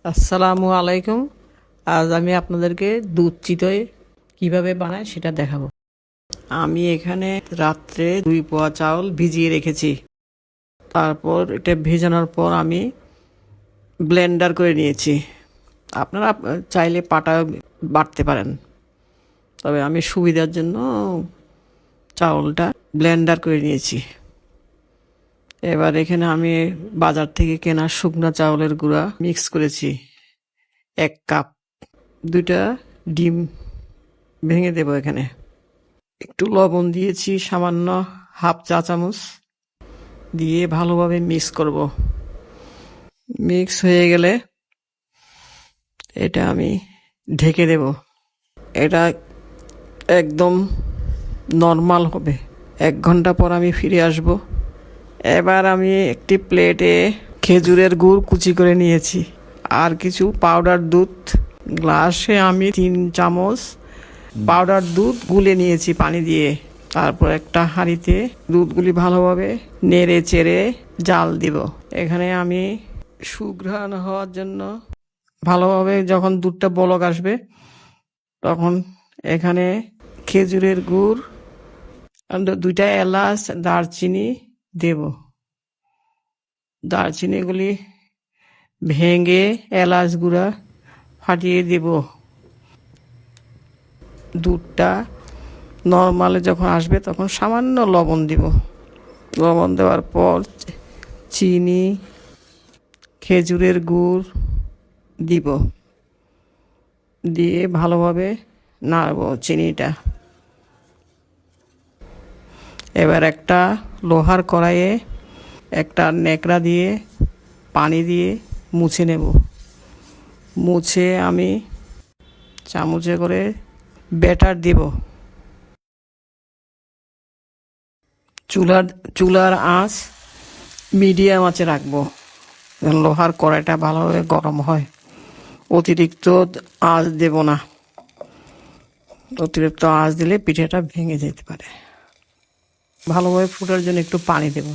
আসসালামু আলাইকুম। আজ আমি আপনাদেরকে দুধ চিতই কিভাবে বানায় সেটা দেখাবো। আমি এখানে রাত্রে 2 পোয়া চাউল ভিজিয়ে রেখেছি। তারপর এটা ভেজানোর পর আমি ব্লেন্ডার করে নিয়েছি। আপনারা চাইলে পাটা বাটতে পারেন, তবে আমি সুবিধার জন্য চাউলটা ব্লেন্ডার করে নিয়েছি। এবার এখানে আমি বাজার থেকে কেনা শুকনো চাউলের গুঁড়া মিক্স করেছি 1 কাপ। 2টা ডিম ভেঙে দেব। এখানে একটু লবণ দিয়েছি সামান্য হাফ চা চামচ, দিয়ে ভালোভাবে মিক্স করব। মিক্স হয়ে গেলে এটা আমি ঢেকে দেব। এটা একদম নরমাল হবে। 1 ঘন্টা পর আমি ফিরে আসব। এবার আমি একটি প্লেটে খেজুরের গুড় কুচি করে নিয়েছি, আর কিছু পাউডার দুধ। গ্লাসে আমি 3 চামচ পাউডার দুধ গুলে নিয়েছি পানি দিয়ে। তারপর একটা হাঁড়িতে দুধগুলি ভালোভাবে নেড়ে চেড়ে জাল দিব। এখানে আমি সুঘ্রাণ হওয়ার জন্য ভালোভাবে যখন দুধটা বলক আসবে তখন এখানে খেজুরের গুড়, 2টা এলাচ, দারচিনি দেব। দারচিনিগুলি ভেঙে এলাচ গুঁড়া ফাটিয়ে দেব। দুধটা নর্মালে যখন আসবে তখন সামান্য লবণ দিব। লবণ দেওয়ার পর চিনি, খেজুরের গুড় দিব, দিয়ে ভালোভাবে নাড়ব চিনিটা। এবার একটা লোহার কড়াইয়ে একটা ন্যাকড়া দিয়ে পানি দিয়ে মুছে নেব। মুছে আমি চামচে করে ব্যাটার দিব। চুলার আঁচ মিডিয়াম আঁচে রাখবো, লোহার কড়াইটা ভালোভাবে গরম হয়। অতিরিক্ত আঁচ দেব না, অতিরিক্ত আঁচ দিলে পিঠাটা ভেঙে যেতে পারে। ভালোভাবে ফুটার জন্য একটু পানি দেব।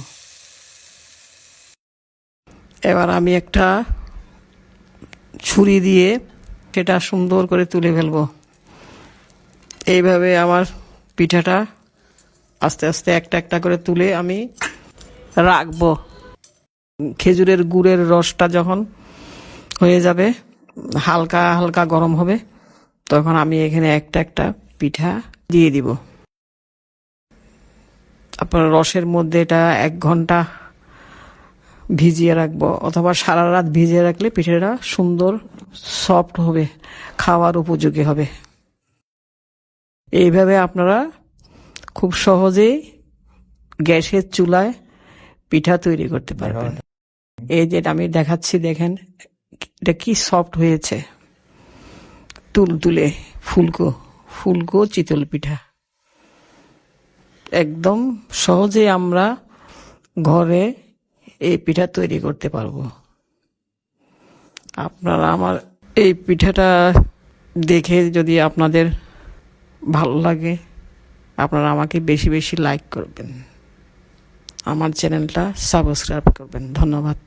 এবার আমি একটা ছুরি দিয়ে সেটা সুন্দর করে তুলে ফেলবো। এইভাবে আমার পিঠাটা আস্তে আস্তে একটা একটা করে তুলে আমি রাখবো। খেজুরের গুড়ের রসটা যখন হয়ে যাবে, হালকা হালকা গরম হবে, তখন আমি এখানে একটা একটা পিঠা দিয়ে দিব। তারপর রসের মধ্যে এটা 1 ঘন্টা ভিজিয়ে রাখবো, অথবা সারা রাত ভিজিয়ে রাখলে পিঠাটা সুন্দর সফট হবে, খাওয়ার উপযোগী হবে। এইভাবে আপনারা খুব সহজেই গ্যাসের চুলায় পিঠা তৈরি করতে পারবেন। এই যে আমি দেখাচ্ছি, দেখেন এটা কি সফট হয়েছে, তুলতুলে ফুলকো ফুলকো চিতল পিঠা। একদম সহজে আমরা ঘরে এই পিঠা তৈরি করতে পারবো। আপনারা আমার এই পিঠাটা দেখে যদি আপনাদের ভালো লাগে, আপনারা আমাকে বেশি বেশি লাইক করবেন, আমার চ্যানেলটা সাবস্ক্রাইব করবেন। ধন্যবাদ।